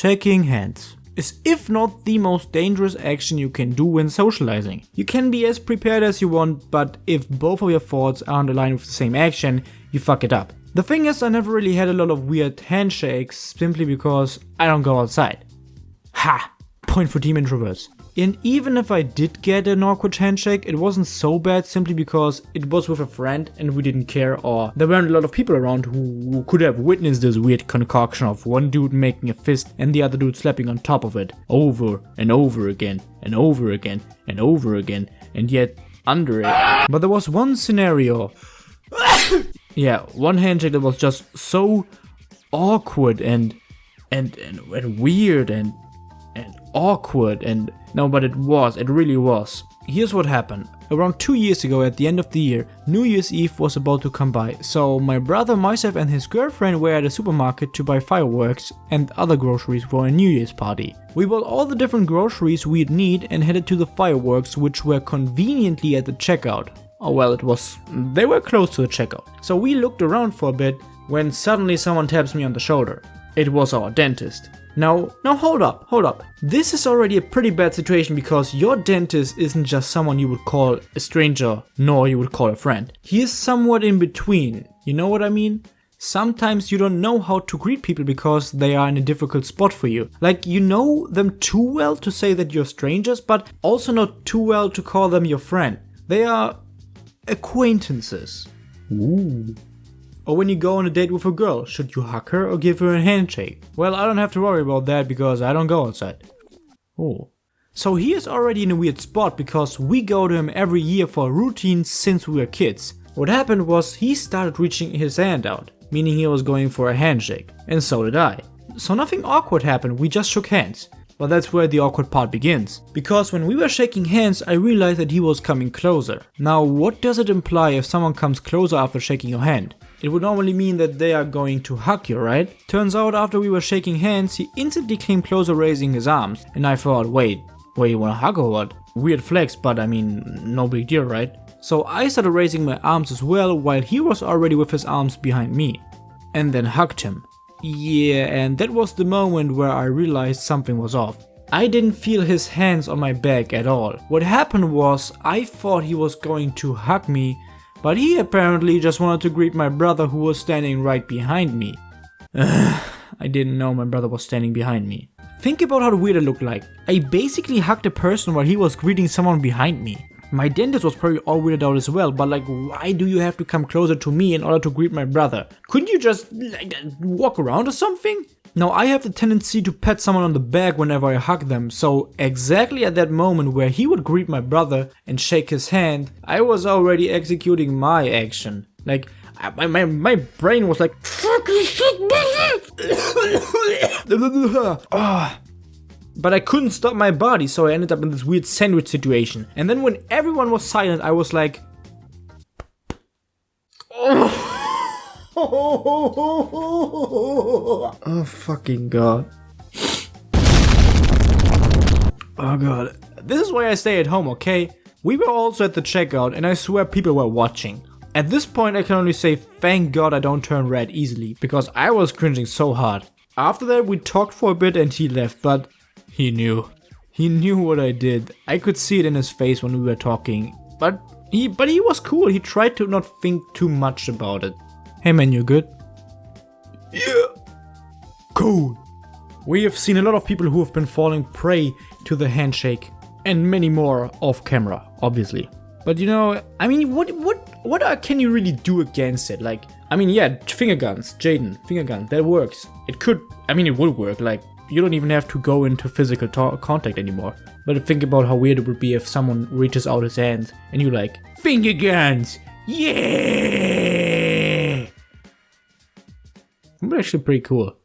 Shaking hands is, if not the most dangerous action you can do when socializing. You can be as prepared as you want, but if both of your thoughts aren't aligned with the same action, you fuck it up. The thing is, I never really had a lot of weird handshakes simply because I don't go outside. Ha! Point for team introverts. And even if I did get an awkward handshake, it wasn't so bad simply because it was with a friend and we didn't care, or there weren't a lot of people around who could have witnessed this weird concoction of one dude making a fist and the other dude slapping on top of it over and over again and over again and over again and yet under it. But there was one scenario, yeah, one handshake that was just so awkward and weird and awkward and no, but it really was. Here's what happened. Around 2 years ago at the end of the year, New Year's Eve was about to come by, so my brother, myself and his girlfriend were at a supermarket to buy fireworks and other groceries for a New Year's party. We bought all the different groceries we'd need and headed to the fireworks, which were conveniently at the checkout. Oh well, they were close to the checkout. So we looked around for a bit when suddenly someone taps me on the shoulder. It was our dentist. Now hold up. This is already a pretty bad situation because your dentist isn't just someone you would call a stranger, nor you would call a friend. He is somewhat in between, you know what I mean? Sometimes you don't know how to greet people because they are in a difficult spot for you. Like, you know them too well to say that you're strangers, but also not too well to call them your friend. They are acquaintances. Ooh. Or when you go on a date with a girl, should you hug her or give her a handshake? Well, I don't have to worry about that because I don't go outside. Oh. So he is already in a weird spot because we go to him every year for a routine since we were kids. What happened was he started reaching his hand out, meaning he was going for a handshake. And so did I. So nothing awkward happened, we just shook hands. But that's where the awkward part begins. Because when we were shaking hands, I realized that he was coming closer. Now, what does it imply if someone comes closer after shaking your hand? It would normally mean that they are going to hug you, right? Turns out after we were shaking hands, he instantly came closer raising his arms. And I thought, wait, you wanna hug or what? Weird flex, but I mean, no big deal, right? So I started raising my arms as well while he was already with his arms behind me. And then hugged him. Yeah, and that was the moment where I realized something was off. I didn't feel his hands on my back at all. What happened was, I thought he was going to hug me, but he apparently just wanted to greet my brother who was standing right behind me. I didn't know my brother was standing behind me. Think about how weird it looked like. I basically hugged a person while he was greeting someone behind me. My dentist was probably all weirded out as well, but like, why do you have to come closer to me in order to greet my brother? Couldn't you just like walk around or something? Now, I have the tendency to pat someone on the back whenever I hug them, so exactly at that moment where he would greet my brother and shake his hand, I was already executing my action. Like, my brain was like but I couldn't stop my body, so I ended up in this weird sandwich situation. And then when everyone was silent, I was like, oh fucking god. Oh god. This is why I stay at home, okay? We were also at the checkout and I swear people were watching. At this point I can only say thank god I don't turn red easily, because I was cringing so hard. After that we talked for a bit and he left, but he knew. He knew what I did. I could see it in his face when we were talking. But he was cool. He tried to not think too much about it. Hey man, you good? Yeah. Cool. We have seen a lot of people who have been falling prey to the handshake. And many more off camera, obviously. But you know, I mean, what can you really do against it? Like, I mean, yeah, finger guns, Jaden, finger gun, that works. It would work, like, you don't even have to go into physical contact anymore. But think about how weird it would be if someone reaches out his hand and you like, finger guns, yeah! It would be actually pretty cool.